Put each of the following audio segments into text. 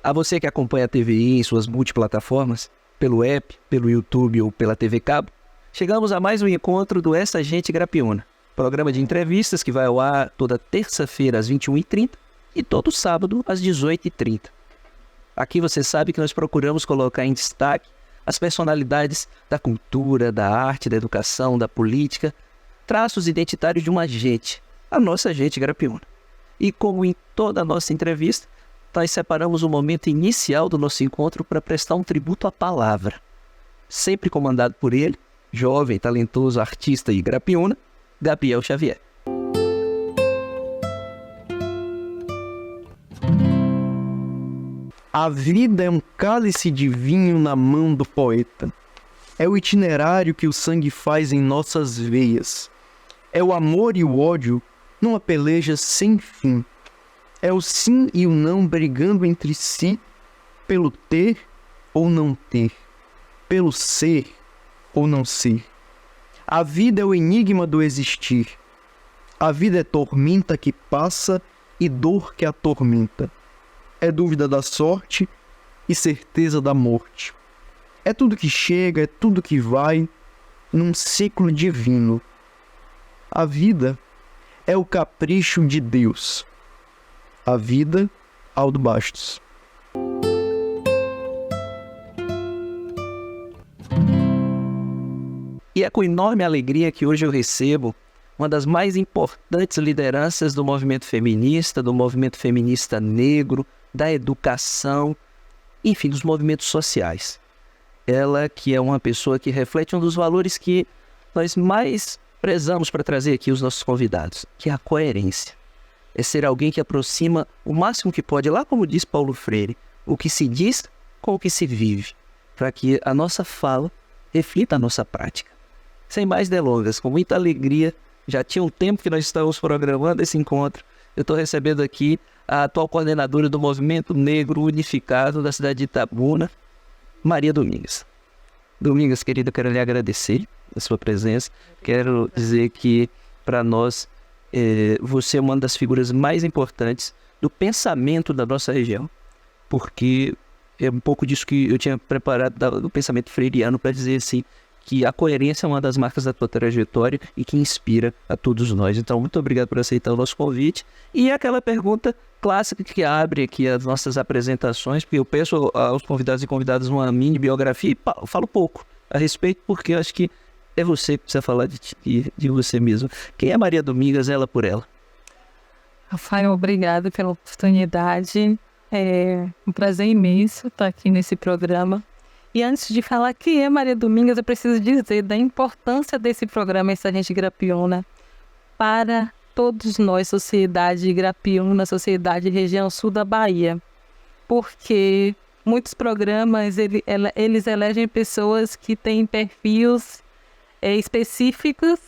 A você que acompanha a TVI em suas multiplataformas, pelo app, pelo YouTube ou pela TV Cabo, chegamos a mais um encontro do Essa Gente Grapiúna, programa de entrevistas que vai ao ar toda terça-feira às 21h30 e todo sábado às 18h30. Aqui você sabe que nós procuramos colocar em destaque as personalidades da cultura, da arte, da educação, da política, traços identitários de uma gente, a nossa gente Grapiúna. E como em toda a nossa entrevista, nós separamos o momento inicial do nosso encontro para prestar um tributo à palavra. Sempre comandado por ele, jovem, talentoso, artista e Grapiúna, Gabriel Xavier. A vida é um cálice de vinho na mão do poeta. É o itinerário que o sangue faz em nossas veias. É o amor e o ódio numa peleja sem fim. É o sim e o não brigando entre si, pelo ter ou não ter, pelo ser ou não ser. A vida é o enigma do existir. A vida é tormenta que passa e dor que atormenta. É dúvida da sorte e certeza da morte. É tudo que chega, é tudo que vai, num ciclo divino. A vida é o capricho de Deus. A vida, Aldo Bastos. E é com enorme alegria que hoje eu recebo uma das mais importantes lideranças do movimento feminista negro, da educação, enfim, dos movimentos sociais. Ela que é uma pessoa que reflete um dos valores que nós mais prezamos para trazer aqui os nossos convidados, que é a coerência. É ser alguém que aproxima o máximo que pode, lá como diz Paulo Freire, o que se diz com o que se vive, para que a nossa fala reflita a nossa prática. Sem mais delongas, com muita alegria, já tinha um tempo que nós estávamos programando esse encontro, eu estou recebendo aqui a atual coordenadora do Movimento Negro Unificado da cidade de Itabuna, Maria Domingas. Domingas, querida, eu quero lhe agradecer a sua presença. Quero dizer que, para nós, você é uma das figuras mais importantes do pensamento da nossa região, porque é um pouco disso que eu tinha preparado do pensamento freiriano para dizer assim, que a coerência é uma das marcas da tua trajetória e que inspira a todos nós. Então, muito obrigado por aceitar o nosso convite. E aquela pergunta clássica que abre aqui as nossas apresentações, porque eu peço aos convidados e convidadas uma mini biografia e falo pouco a respeito, porque eu acho que é você que precisa falar de você mesmo. Quem é Maria Domingas, ela por ela? Rafael, obrigado pela oportunidade. É um prazer imenso estar aqui nesse programa. E antes de falar quem é Maria Domingas, eu preciso dizer da importância desse programa Essa Gente Grapiúna para todos nós, sociedade Grapiúna, sociedade região sul da Bahia. Porque muitos programas, eles elegem pessoas que têm perfis específicos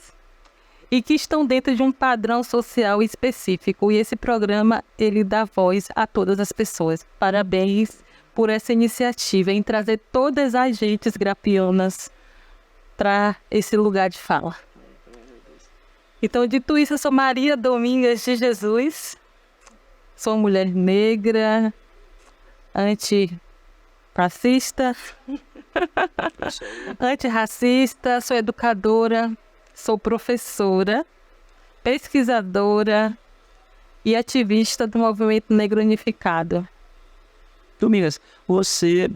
e que estão dentro de um padrão social específico. E esse programa, ele dá voz a todas as pessoas. Parabéns por essa iniciativa em trazer todas as gentes grapiunas para esse lugar de fala. Então, dito isso, eu sou Maria Domingas de Jesus, sou mulher negra, antifascista, antirracista, sou educadora, sou professora, pesquisadora e ativista do Movimento Negro Unificado. Domingas, você,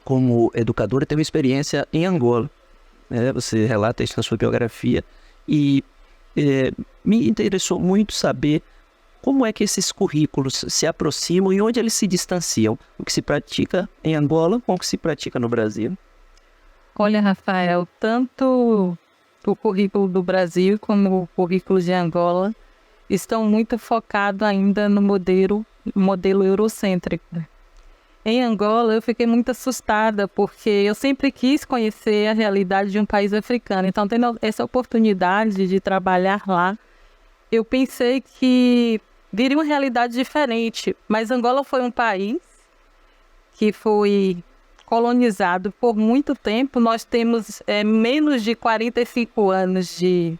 como educadora, teve experiência em Angola, né? Você relata isso na sua biografia e me interessou muito saber como é que esses currículos se aproximam e onde eles se distanciam, o que se pratica em Angola com o que se pratica no Brasil. Olha, Rafael, tanto o currículo do Brasil como o currículo de Angola estão muito focados ainda no modelo eurocêntrico. Em Angola, eu fiquei muito assustada, porque eu sempre quis conhecer a realidade de um país africano. Então, tendo essa oportunidade de trabalhar lá, eu pensei que viria uma realidade diferente. Mas Angola foi um país que foi colonizado por muito tempo. Nós temos menos de 45 anos de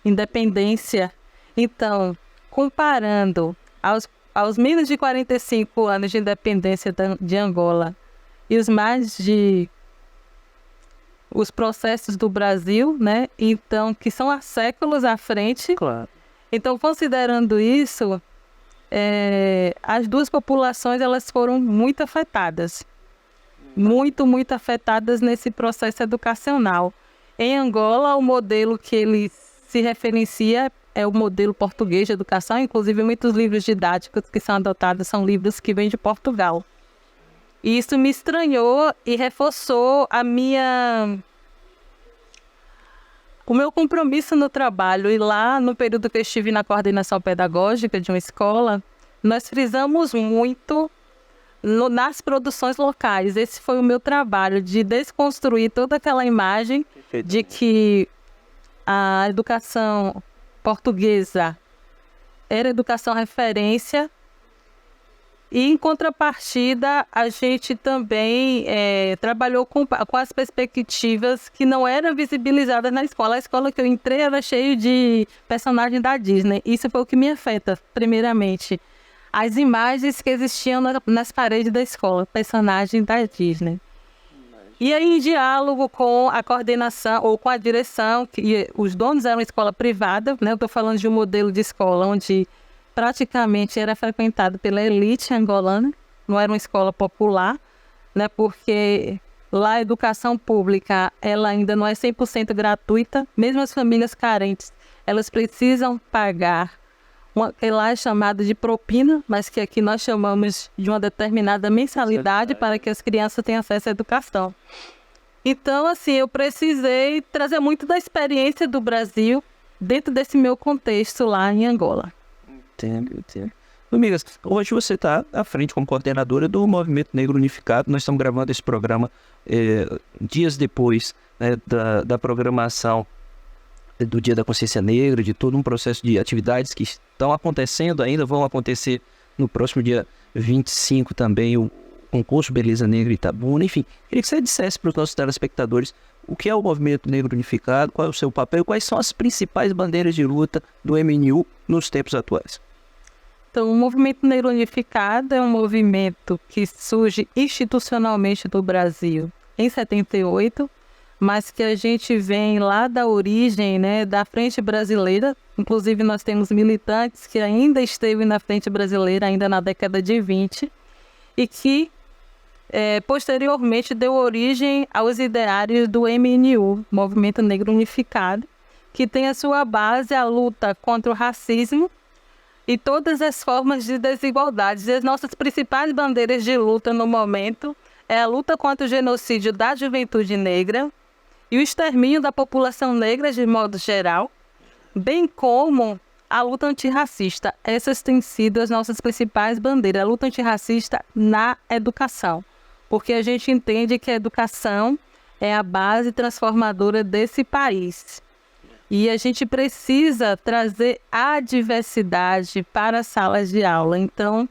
independência. Então, comparando aos menos de 45 anos de independência de Angola e os processos do Brasil, né? Então, que são há séculos à frente. Claro. Então, considerando isso, as duas populações elas foram muito afetadas. Muito afetadas nesse processo educacional. Em Angola, o modelo que ele se referencia é o modelo português de educação, inclusive muitos livros didáticos que são adotados são livros que vêm de Portugal. E isso me estranhou e reforçou o meu compromisso no trabalho. E lá, no período que eu estive na coordenação pedagógica de uma escola, nós frisamos muito nas produções locais. Esse foi o meu trabalho, de desconstruir toda aquela imagem de que a educação portuguesa era educação referência. E, em contrapartida, a gente também trabalhou com as perspectivas que não eram visibilizadas na escola. A escola que eu entrei era cheia de personagens da Disney. Isso foi o que me afeta, primeiramente. As imagens que existiam nas paredes da escola, personagens da Disney. E aí, em diálogo com a coordenação ou com a direção, que os donos eram uma escola privada, né? Eu estou falando de um modelo de escola onde praticamente era frequentado pela elite angolana, não era uma escola popular, né? Porque lá a educação pública ela ainda não é 100% gratuita, mesmo as famílias carentes, elas precisam pagar que lá é chamado de propina, mas que aqui nós chamamos de uma determinada mensalidade para que as crianças tenham acesso à educação. Então, assim, eu precisei trazer muito da experiência do Brasil dentro desse meu contexto lá em Angola. Entendo. Domingas, hoje você está à frente como coordenadora do Movimento Negro Unificado. Nós estamos gravando esse programa dias depois, né, da programação do Dia da Consciência Negra, de todo um processo de atividades que estão acontecendo ainda, vão acontecer no próximo dia 25 também, o concurso Beleza Negra Itabuna. Enfim, queria que você dissesse para os nossos telespectadores o que é o Movimento Negro Unificado, qual é o seu papel, quais são as principais bandeiras de luta do MNU nos tempos atuais. Então, o Movimento Negro Unificado é um movimento que surge institucionalmente do Brasil em 78, mas que a gente vem lá da origem, né, da Frente Brasileira. Inclusive, nós temos militantes que ainda esteve na Frente Brasileira, ainda na década de 20, e que posteriormente deu origem aos ideários do MNU, Movimento Negro Unificado, que tem a sua base a luta contra o racismo e todas as formas de desigualdades. E as nossas principais bandeiras de luta no momento é a luta contra o genocídio da juventude negra e o extermínio da população negra de modo geral, bem como a luta antirracista. Essas têm sido as nossas principais bandeiras, a luta antirracista na educação, porque a gente entende que a educação é a base transformadora desse país. E a gente precisa trazer a diversidade para as salas de aula. Então,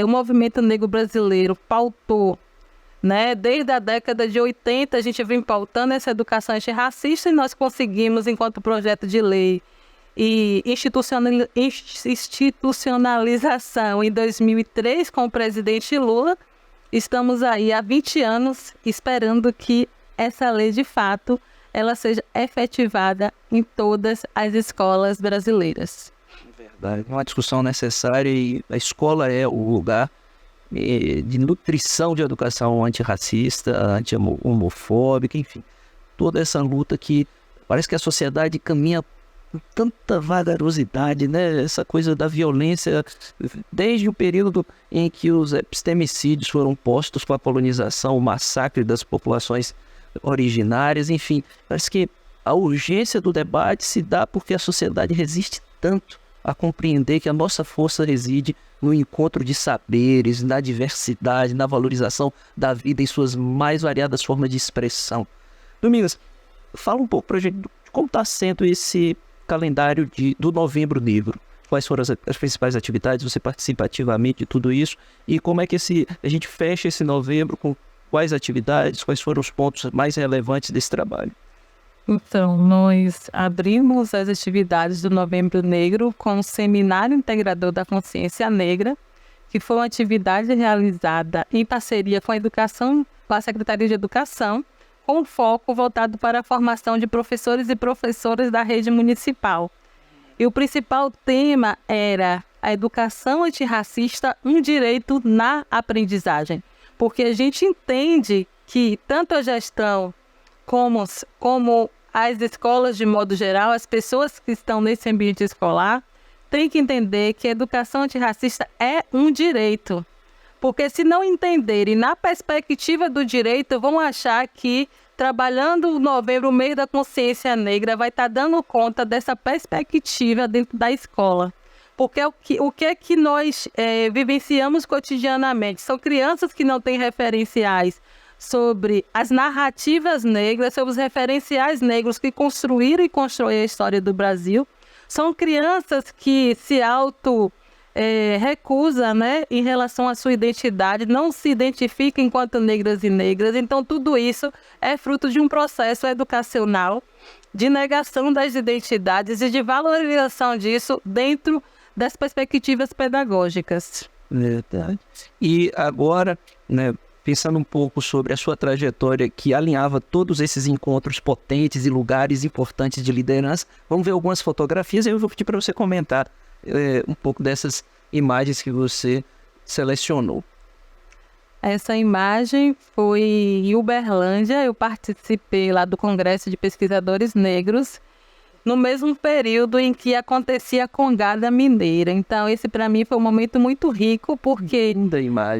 o movimento negro brasileiro pautou, né, desde a década de 80, a gente vem pautando essa educação antirracista e nós conseguimos, enquanto projeto de lei e institucionalização em 2003 com o presidente Lula, estamos aí há 20 anos esperando que essa lei, de fato, ela seja efetivada em todas as escolas brasileiras. Verdade, é uma discussão necessária e a escola é o lugar de nutrição de educação antirracista, anti-homofóbica, enfim, toda essa luta que parece que a sociedade caminha com tanta vagarosidade, né? Essa coisa da violência, desde o período em que os epistemicídios foram postos com a colonização, o massacre das populações originárias, enfim, parece que a urgência do debate se dá porque a sociedade resiste tanto a compreender que a nossa força reside no encontro de saberes, na diversidade, na valorização da vida em suas mais variadas formas de expressão. Domingas, fala um pouco pra gente de como está sendo esse calendário do Novembro Negro. Quais foram as principais atividades? Você participa ativamente de tudo isso? E como é que a gente fecha esse novembro com quais atividades? Quais foram os pontos mais relevantes desse trabalho? Então, nós abrimos as atividades do Novembro Negro com o Seminário Integrador da Consciência Negra, que foi uma atividade realizada em parceria com a Secretaria de Educação, com foco voltado para a formação de professores e professoras da rede municipal. E o principal tema era a educação antirracista, um direito na aprendizagem, porque a gente entende que tanto a gestão como as escolas de modo geral, as pessoas que estão nesse ambiente escolar, têm que entender que a educação antirracista é um direito. Porque se não entenderem na perspectiva do direito, vão achar que trabalhando o Novembro, o mês da consciência negra, vai estar dando conta dessa perspectiva dentro da escola. Porque o que é que nós vivenciamos cotidianamente? São crianças que não têm referenciais sobre as narrativas negras, sobre os referenciais negros que construíram e constroem a história do Brasil. São crianças que se recusam, né, em relação à sua identidade, não se identificam enquanto negras e negras. Então, tudo isso é fruto de um processo educacional de negação das identidades e de valorização disso dentro das perspectivas pedagógicas. Verdade. E agora, né, pensando um pouco sobre a sua trajetória que alinhava todos esses encontros potentes e lugares importantes de liderança, vamos ver algumas fotografias e eu vou pedir para você comentar um pouco dessas imagens que você selecionou. Essa imagem foi em Uberlândia, eu participei lá do Congresso de Pesquisadores Negros, no mesmo período em que acontecia a Congada Mineira. Então, esse para mim foi um momento muito rico, porque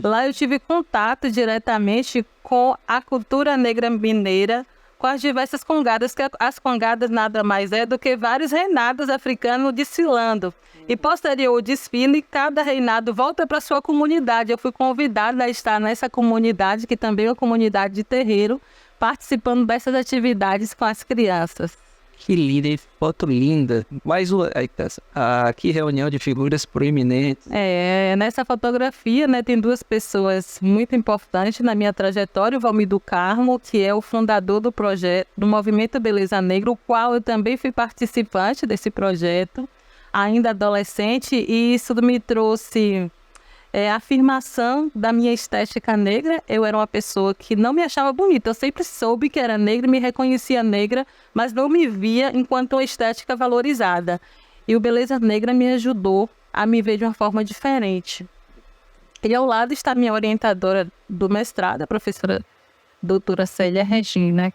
lá eu tive contato diretamente com a cultura negra mineira, com as diversas congadas, que as congadas nada mais é do que vários reinados africanos desfilando. E posterior ao desfile, cada reinado volta para sua comunidade. Eu fui convidada a estar nessa comunidade, que também é uma comunidade de terreiro, participando dessas atividades com as crianças. Que linda, foto linda. Mais uma, que reunião de figuras proeminentes. Nessa fotografia, né, tem duas pessoas muito importantes na minha trajetória. O Valmir do Carmo, que é o fundador do projeto, do Movimento Beleza Negra, o qual eu também fui participante desse projeto, ainda adolescente, e isso me trouxe a afirmação da minha estética negra. Eu era uma pessoa que não me achava bonita, eu sempre soube que era negra, me reconhecia negra, mas não me via enquanto uma estética valorizada. E o Beleza Negra me ajudou a me ver de uma forma diferente. E ao lado está a minha orientadora do mestrado, a professora doutora Célia Regina,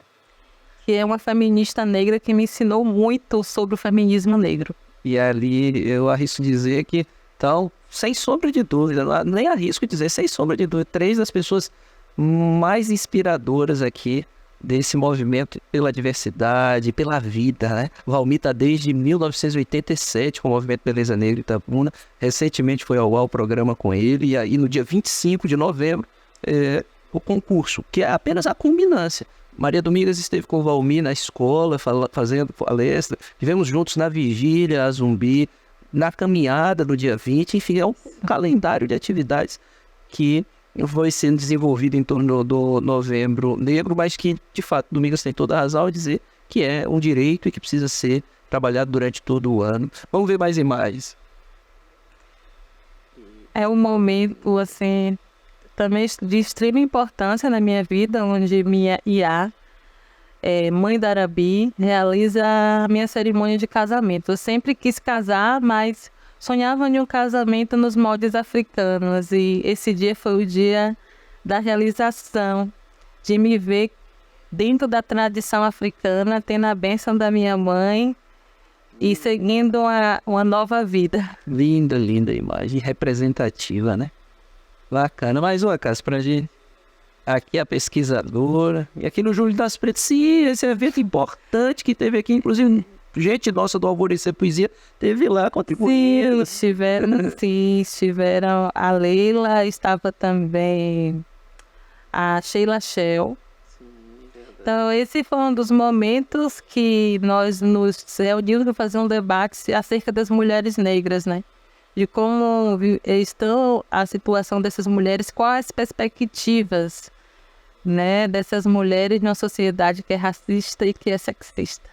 que é uma feminista negra que me ensinou muito sobre o feminismo negro. E ali eu arrisco dizer que, então, sem sombra de dúvida, nem arrisco dizer, sem sombra de dúvida, 3 das pessoas mais inspiradoras aqui desse movimento pela diversidade, pela vida, né? O Valmir está desde 1987 com o Movimento Beleza Negra Itabuna. Recentemente foi ao UOL o programa com ele, e aí no dia 25 de novembro, o concurso, que é apenas a culminância. Maria Domingas esteve com o Valmir na escola, fazendo palestra, estivemos juntos na vigília, a Zumbi, na caminhada no dia 20, enfim, é um calendário de atividades que foi sendo desenvolvido em torno do Novembro Negro, mas que, de fato, Domingas tem toda a razão a dizer que é um direito e que precisa ser trabalhado durante todo o ano. Vamos ver mais imagens. É um momento, assim, também de extrema importância na minha vida, onde minha Iá, mãe da Arabi, realiza a minha cerimônia de casamento. Eu sempre quis casar, mas sonhava em um casamento nos moldes africanos. E esse dia foi o dia da realização, de me ver dentro da tradição africana, tendo a bênção da minha mãe e seguindo uma nova vida. Linda, linda imagem, representativa, né? Bacana. Mais uma, Cássio, pra gente. Aqui a pesquisadora. E aqui no Júlio das Pretas, sim, esse evento importante que teve aqui, inclusive, gente nossa do Alvorecer Poesia teve lá contribuindo. Sim, estiveram a Leila, estava também a Sheila Shell. Então, esse foi um dos momentos que nós nos reunimos para fazer um debate acerca das mulheres negras, né? De como estão a situação dessas mulheres, quais as perspectivas né, dessas mulheres numa sociedade que é racista e que é sexista.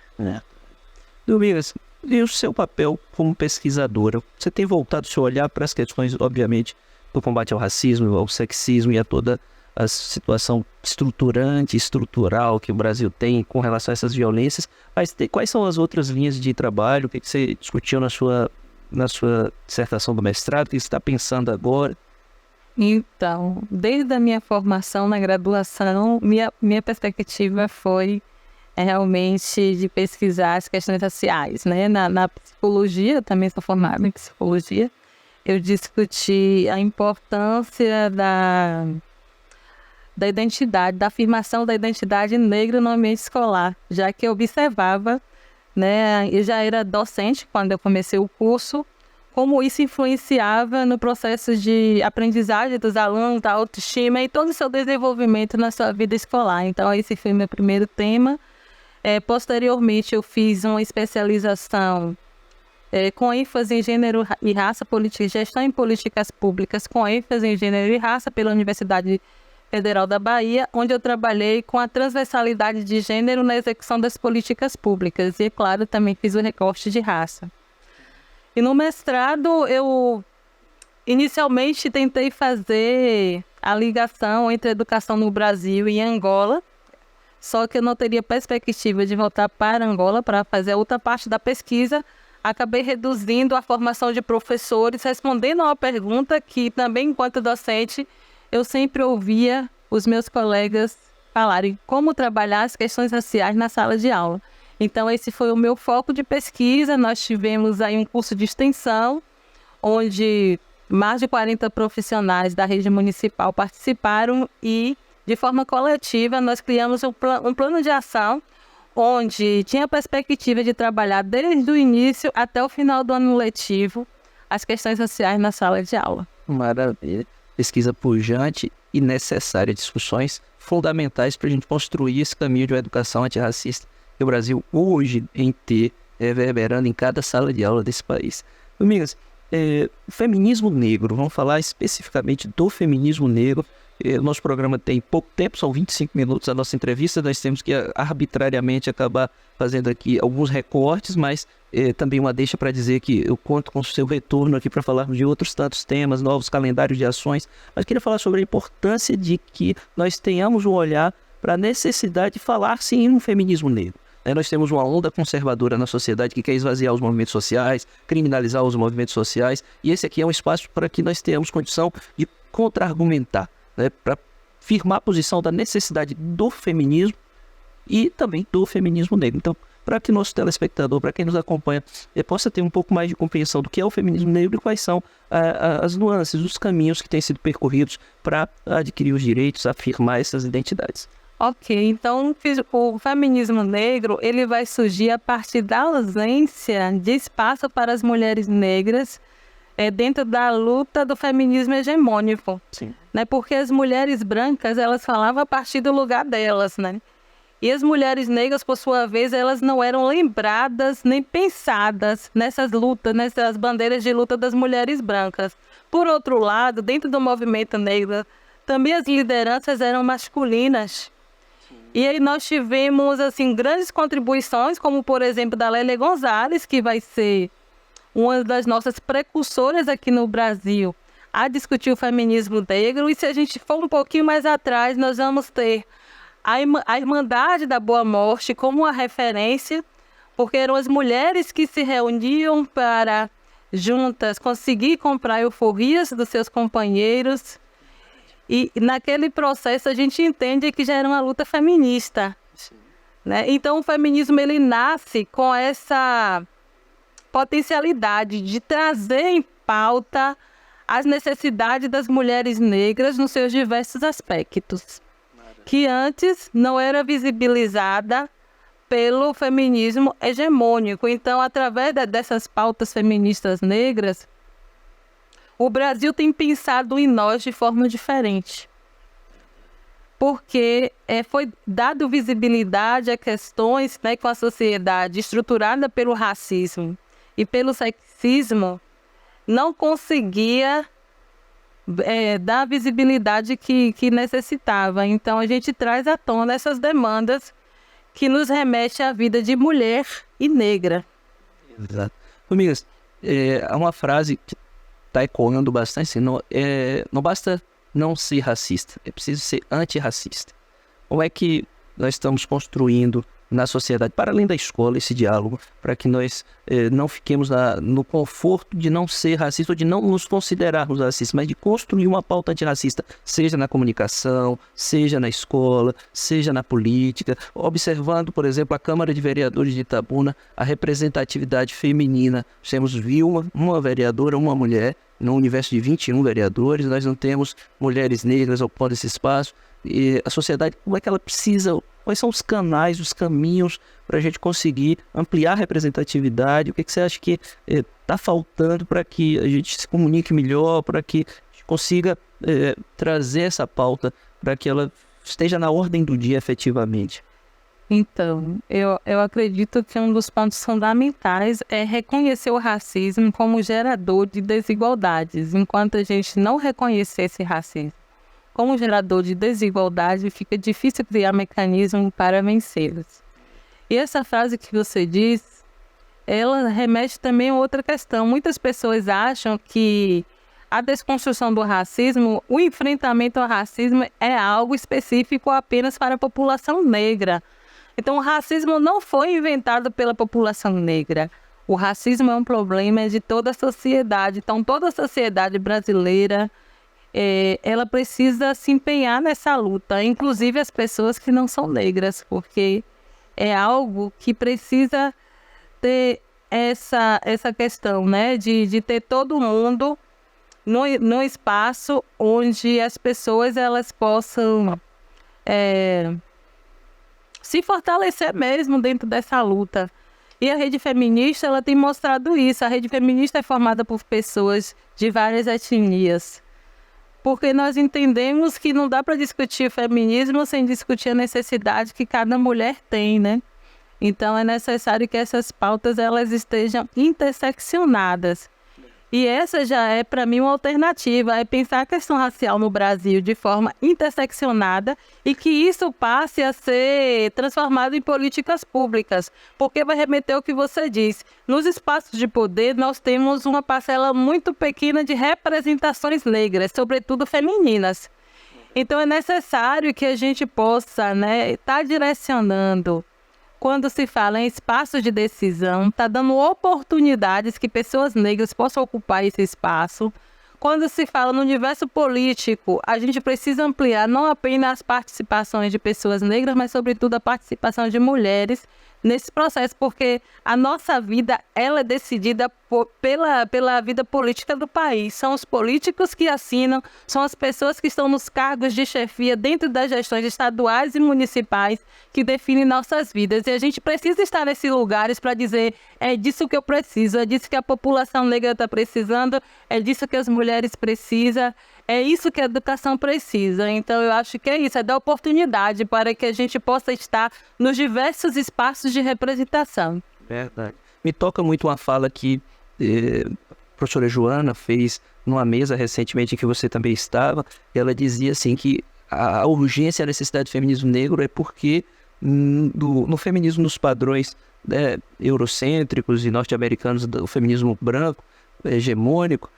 Domingas, e o seu papel como pesquisadora? Você tem voltado o seu olhar para as questões, obviamente, do combate ao racismo, ao sexismo e a toda a situação estrutural que o Brasil tem com relação a essas violências, mas quais são as outras linhas de trabalho? O que você discutiu na sua dissertação do mestrado? O que você está pensando agora? Então, desde a minha formação na graduação, minha perspectiva foi realmente de pesquisar as questões raciais, né? Na psicologia, eu também sou formada em psicologia, eu discuti a importância da identidade, da afirmação da identidade negra no ambiente escolar, já que eu observava, né? Eu já era docente quando eu comecei o curso, como isso influenciava no processo de aprendizagem dos alunos, da autoestima e todo o seu desenvolvimento na sua vida escolar. Então, esse foi meu primeiro tema. Posteriormente, eu fiz uma especialização com ênfase em gênero e raça, gestão em políticas públicas com ênfase em gênero e raça pela Universidade Federal da Bahia, onde eu trabalhei com a transversalidade de gênero na execução das políticas públicas. E, claro, também fiz o recorte de raça. E no mestrado, eu inicialmente tentei fazer a ligação entre a educação no Brasil e Angola, só que eu não teria perspectiva de voltar para Angola para fazer a outra parte da pesquisa. Acabei reduzindo a formação de professores, respondendo a uma pergunta que também, enquanto docente, eu sempre ouvia os meus colegas falarem como trabalhar as questões raciais na sala de aula. Então, esse foi o meu foco de pesquisa. Nós tivemos aí um curso de extensão, onde mais de 40 profissionais da rede municipal participaram e, de forma coletiva, nós criamos um plano de ação onde tinha a perspectiva de trabalhar desde o início até o final do ano letivo as questões raciais na sala de aula. Maravilha. Pesquisa pujante e necessária, discussões fundamentais para a gente construir esse caminho de uma educação antirracista que o Brasil hoje em ter reverberando em cada sala de aula desse país. Domingas, feminismo negro, vamos falar especificamente do feminismo negro. O nosso programa tem pouco tempo, são 25 minutos a nossa entrevista, nós temos que arbitrariamente acabar fazendo aqui alguns recortes, mas também uma deixa para dizer que eu conto com o seu retorno aqui para falarmos de outros tantos temas, novos calendários de ações, mas queria falar sobre a importância de que nós tenhamos um olhar para a necessidade de falar sim em um feminismo negro. Nós temos uma onda conservadora na sociedade que quer esvaziar os movimentos sociais, criminalizar os movimentos sociais, e esse aqui é um espaço para que nós tenhamos condição de contra-argumentar, para firmar a posição da necessidade do feminismo e também do feminismo negro. Então, para que nosso telespectador, para quem nos acompanha, possa ter um pouco mais de compreensão do que é o feminismo negro e quais são as nuances, os caminhos que têm sido percorridos para adquirir os direitos, afirmar essas identidades. Ok, então o feminismo negro ele vai surgir a partir da ausência de espaço para as mulheres negras dentro da luta do feminismo hegemônico. Sim. Né? Porque as mulheres brancas, elas falavam a partir do lugar delas, né? E as mulheres negras, por sua vez, elas não eram lembradas nem pensadas nessas lutas, nessas bandeiras de luta das mulheres brancas. Por outro lado, dentro do movimento negro, também as lideranças eram masculinas. E aí nós tivemos assim, grandes contribuições, como por exemplo da Lélia Gonzalez, que vai ser uma das nossas precursoras aqui no Brasil a discutir o feminismo negro. E se a gente for um pouquinho mais atrás, nós vamos ter a Irmandade da Boa Morte como uma referência, porque eram as mulheres que se reuniam para juntas conseguir comprar euforrias dos seus companheiros. E naquele processo a gente entende que já era uma luta feminista, né? Então o feminismo ele nasce com essa potencialidade de trazer em pauta as necessidades das mulheres negras nos seus diversos aspectos, que antes não era visibilizada pelo feminismo hegemônico. Então, através dessas pautas feministas negras, o Brasil tem pensado em nós de forma diferente, porque foi dado visibilidade a questões, né, com a sociedade estruturada pelo racismo e pelo sexismo, não conseguia dar a visibilidade que necessitava. Então, a gente traz à tona essas demandas que nos remete à vida de mulher e negra. Exato. Amigas, há uma frase que está ecoando bastante, assim, não basta não ser racista, é preciso ser antirracista. Como é que nós estamos construindo na sociedade, para além da escola, esse diálogo, para que nós não fiquemos no conforto de não ser racista ou de não nos considerarmos racistas, mas de construir uma pauta antirracista, seja na comunicação, seja na escola, seja na política, observando, por exemplo, a Câmara de Vereadores de Itabuna, a representatividade feminina. Nós temos uma vereadora, uma mulher, no universo de 21 vereadores, nós não temos mulheres negras ocupando esse espaço. E a sociedade, como é que ela precisa, quais são os canais, os caminhos para a gente conseguir ampliar a representatividade? O que você acha que está faltando para que a gente se comunique melhor, para que a gente consiga trazer essa pauta, para que ela esteja na ordem do dia efetivamente? Então, eu acredito que um dos pontos fundamentais é reconhecer o racismo como gerador de desigualdades. Enquanto a gente não reconhecer esse racismo como gerador de desigualdade, fica difícil criar mecanismo para vencê-los. E essa frase que você diz, ela remete também a outra questão. Muitas pessoas acham que a desconstrução do racismo, o enfrentamento ao racismo é algo específico apenas para a população negra. Então, o racismo não foi inventado pela população negra. O racismo é um problema de toda a sociedade. Então, toda a sociedade brasileira ela precisa se empenhar nessa luta, inclusive as pessoas que não são negras, porque é algo que precisa ter essa questão, né, de ter todo mundo no espaço onde as pessoas elas possam se fortalecer mesmo dentro dessa luta. E a Rede Feminista ela tem mostrado isso. A Rede Feminista é formada por pessoas de várias etnias, porque nós entendemos que não dá para discutir o feminismo sem discutir a necessidade que cada mulher tem, né? Então é necessário que essas pautas elas estejam interseccionadas. E essa já é, para mim, uma alternativa, é pensar a questão racial no Brasil de forma interseccionada e que isso passe a ser transformado em políticas públicas, porque vai remeter ao que você disse. Nos espaços de poder, nós temos uma parcela muito pequena de representações negras, sobretudo femininas. Então, é necessário que a gente possa estar direcionando. Quando se fala em espaços de decisão, está dando oportunidades que pessoas negras possam ocupar esse espaço. Quando se fala no universo político, a gente precisa ampliar não apenas as participações de pessoas negras, mas sobretudo a participação de mulheres nesse processo, porque a nossa vida ela é decidida pela vida política do país. São os políticos que assinam, são as pessoas que estão nos cargos de chefia dentro das gestões estaduais e municipais que definem nossas vidas. E a gente precisa estar nesses lugares para dizer, é disso que eu preciso, é disso que a população negra está precisando, é disso que as mulheres precisam, é isso que a educação precisa. Então, eu acho que é isso, é dar oportunidade para que a gente possa estar nos diversos espaços de representação. Verdade. Me toca muito uma fala que a professora Joana fez numa mesa recentemente em que você também estava. Ela dizia assim que a urgência e a necessidade do feminismo negro é porque no feminismo nos padrões eurocêntricos e norte-americanos, do feminismo branco, hegemônico,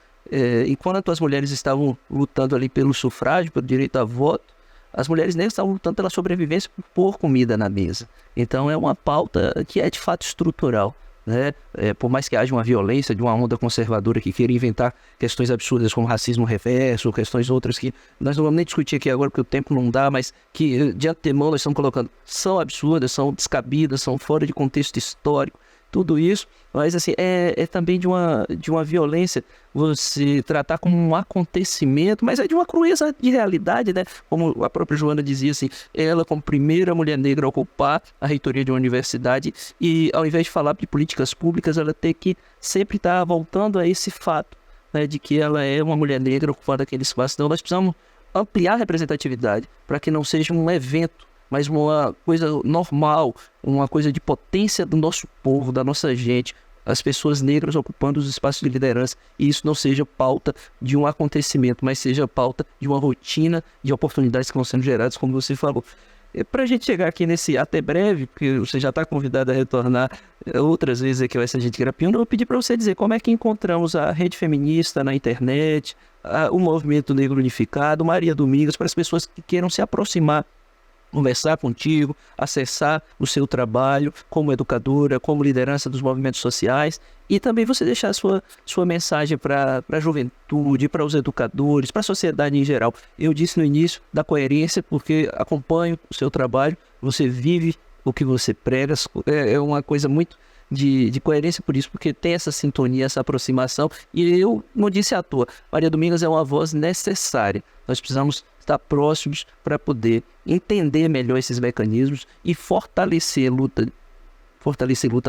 enquanto as mulheres estavam lutando ali pelo sufrágio, pelo direito a voto, as mulheres negras estavam lutando pela sobrevivência, por pôr comida na mesa. Então é uma pauta que é de fato estrutural, né? Por mais que haja uma violência de uma onda conservadora que queira inventar questões absurdas como racismo reverso, ou questões outras que nós não vamos nem discutir aqui agora porque o tempo não dá, mas que de antemão nós estamos colocando, são absurdas, são descabidas, são fora de contexto histórico, tudo isso, mas assim, é também de uma violência você tratar como um acontecimento, mas é de uma crueza de realidade, né? Como a própria Joana dizia assim, ela como primeira mulher negra a ocupar a reitoria de uma universidade e ao invés de falar de políticas públicas, ela tem que sempre estar voltando a esse fato, né, de que ela é uma mulher negra ocupando aquele espaço. Então nós precisamos ampliar a representatividade para que não seja um evento, mas uma coisa normal, uma coisa de potência do nosso povo, da nossa gente, as pessoas negras ocupando os espaços de liderança, e isso não seja pauta de um acontecimento, mas seja pauta de uma rotina de oportunidades que vão sendo geradas, como você falou. Para a gente chegar aqui nesse até breve, porque você já está convidado a retornar outras vezes aqui ao Essa Gente Grapiúna, eu vou pedir para você dizer como é que encontramos a Rede Feminista na internet, o Movimento Negro Unificado, Maria Domingas, para as pessoas que queiram se aproximar, conversar contigo, acessar o seu trabalho como educadora, como liderança dos movimentos sociais, e também você deixar a sua mensagem para a juventude, para os educadores, para a sociedade em geral. Eu disse no início da coerência, porque acompanho o seu trabalho, você vive o que você prega, é uma coisa muito de coerência por isso, porque tem essa sintonia, essa aproximação, e eu não disse à toa, Maria Domingas é uma voz necessária. Nós precisamos estar próximos para poder entender melhor esses mecanismos e fortalecer luta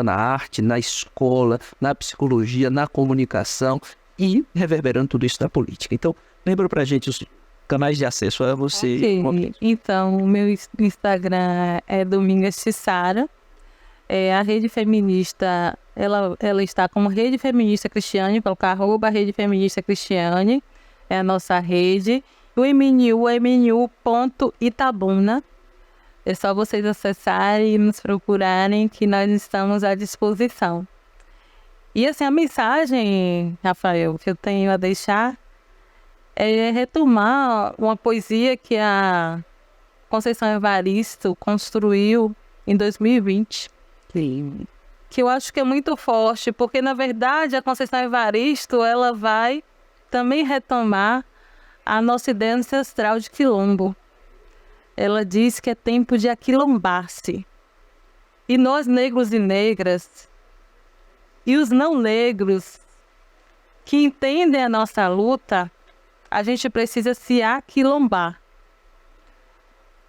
na arte, na escola, na psicologia, na comunicação e reverberando tudo isso na política. Então, lembra pra gente os canais de acesso a você. Okay. Então, o meu Instagram é Domingas Chissara. A Rede Feminista, ela está como Rede Feminista Cristiane, colocar @Rede Feminista Cristiane, é a nossa rede. O MNU é mnu.itabuna. É só vocês acessarem e nos procurarem que nós estamos à disposição. E assim, a mensagem, Rafael, que eu tenho a deixar é retomar uma poesia que a Conceição Evaristo construiu em 2020. Sim. Que eu acho que é muito forte, porque na verdade a Conceição Evaristo, ela vai também retomar a nossa ideia ancestral de quilombo. Ela diz que é tempo de aquilombar-se. E nós, negros e negras, e os não negros, que entendem a nossa luta, a gente precisa se aquilombar.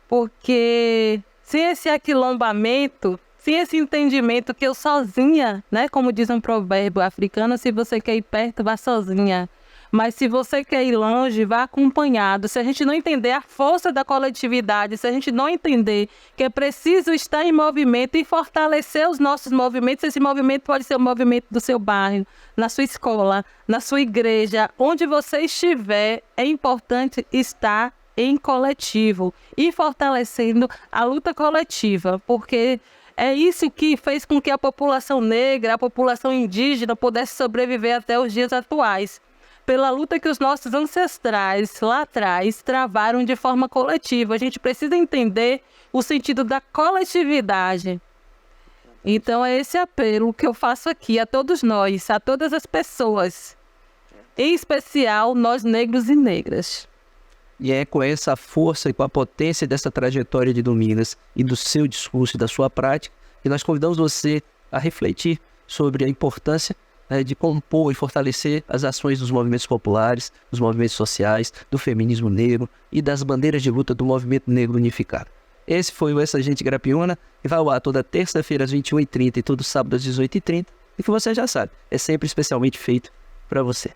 Porque sem esse aquilombamento, sem esse entendimento que eu sozinha, né, como diz um provérbio africano, se você quer ir perto, vá sozinha. Mas se você quer ir longe, vá acompanhado. Se a gente não entender a força da coletividade, se a gente não entender que é preciso estar em movimento e fortalecer os nossos movimentos, esse movimento pode ser o movimento do seu bairro, na sua escola, na sua igreja, onde você estiver, é importante estar em coletivo e fortalecendo a luta coletiva, porque é isso que fez com que a população negra, a população indígena pudesse sobreviver até os dias atuais. Pela luta que os nossos ancestrais lá atrás travaram de forma coletiva. A gente precisa entender o sentido da coletividade. Então é esse apelo que eu faço aqui a todos nós, a todas as pessoas, em especial nós negros e negras. E é com essa força e com a potência dessa trajetória de Domingas e do seu discurso e da sua prática que nós convidamos você a refletir sobre a importância de compor e fortalecer as ações dos movimentos populares, dos movimentos sociais, do feminismo negro e das bandeiras de luta do movimento negro unificado. Esse foi o Essa Gente Grapiúna, que vai ao ar toda terça-feira às 21h30 e todo sábado às 18h30, e que você já sabe, é sempre especialmente feito para você.